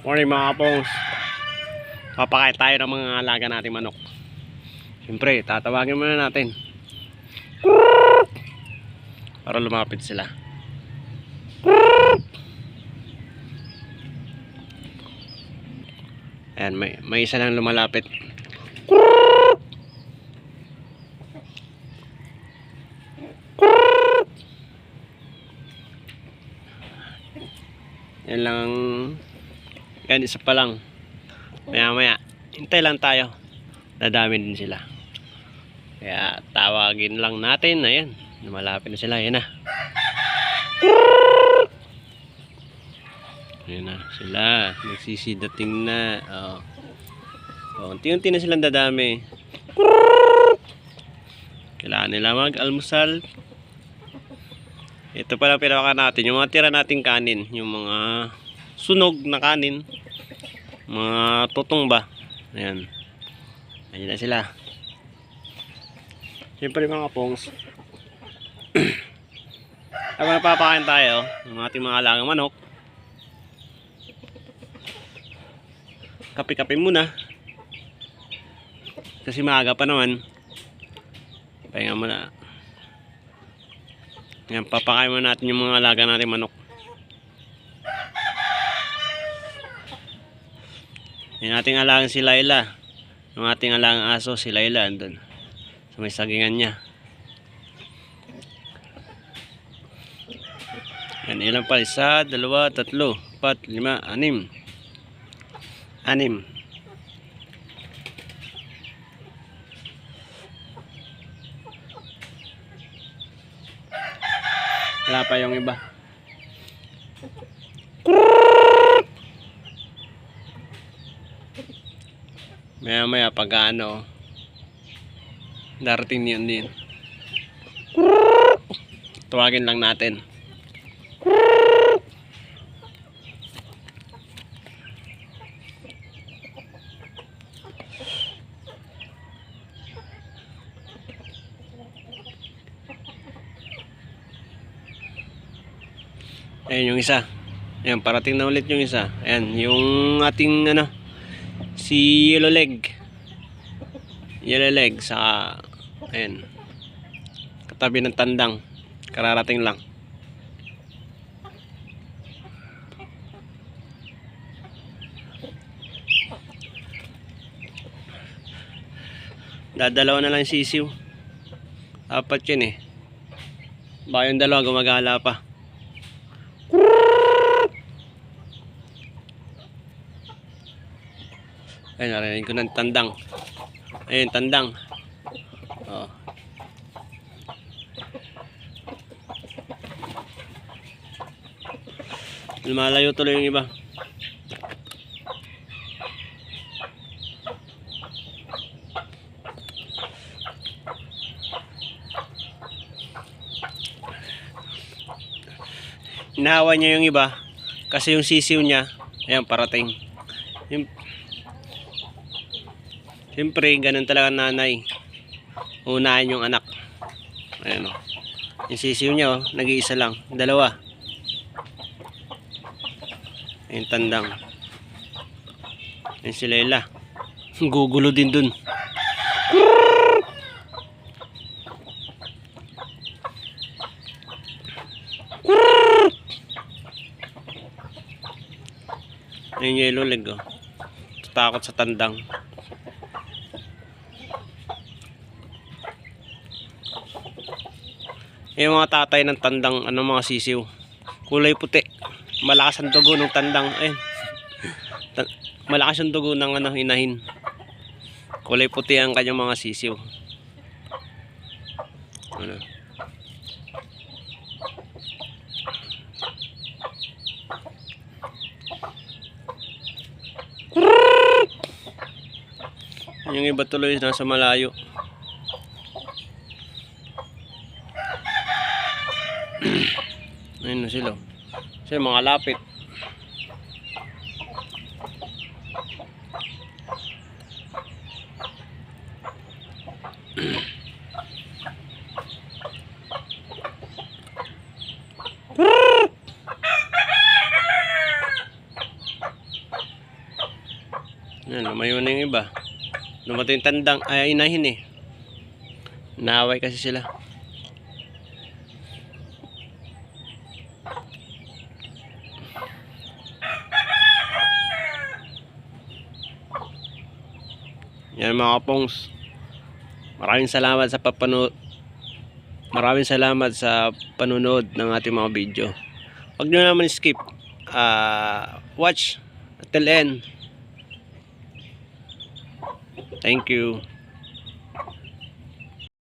Morning mga kapongs. Papakain tayo ng mga alaga nating manok. Siyempre, tatawagin muna natin para lumapit sila. Ayan, may isa lang lumalapit. Yan lang. Yan, isa pa lang. Maya maya, hintay lang tayo. Dadami din sila. Kaya tawagin lang natin. Ayan, lumalapit na sila. Ayan na. Ayan na sila. Nagsisidating na. Unti-unti na silang dadami. Kailangan nila mag-almusal. Ito pala pinaka natin. Yung mga tira nating kanin. Yung mga sunog na kanin. Mga tutong ba. Ayan. Ayan na sila. Siyempre mga pongs. Habang napapakain tayo ng ating mga alagang manok, kape-kape muna. Kasi maaga pa naman. Pahinga muna. Ayan, papakain muna natin yung mga alaga natin manok. Yung ating alagang si Layla. Yung ating alagang aso si Layla andun sa may sagingan niya. Yan, ilan pa? 1, 2, 3, 4, 5, 6. 6. Wala pa yung iba. Maya maya pag ano, darating yun din. Tawagin lang natin. Ayan yung isa. Ayan, parating na ulit yung isa. Ayan, yung ating ano, si yellow leg. Yellow leg sa ayan. Katabi ng tandang. Kararating lang. Dadalawa na lang yung sisiw. 4 yun eh. Baka yung dalawa gumagala pa. Ayun, narinig ko ng tandang. Ayun, tandang. Oh. Lumalayo tuloy yung iba. Inahawa niya yung iba kasi yung sisiw niya, ayan, parating. Siyempre, ganun talaga nanay. Unahin yung anak. Ayan o. Yung sisiw niya o, nag-iisa lang. 2. Ayun, tandang. Ayun si Layla. Gugulo din dun. Ayun yung yellow leg o. Takot sa tandang. Yung mga tatay ng tandang, ano, mga sisiw, kulay puti, malakas ang dugo ng tandang. Ayun. Malakas ang dugo ng ano, inahin. Kulay puti ang kanyang mga sisiw. Ano? Yung iba tuloy nasa malayo. Ayun na sila. Kasi mga lapit. Ayan, lumayo na yung iba. Lumato yung tandang, ay inahin eh. Naaway kasi sila. Yan mga kapongs. Maraming salamat sa papanood. Maraming salamat sa panonood ng ating mga video. Huwag nyo naman skip. Watch until end. Thank you.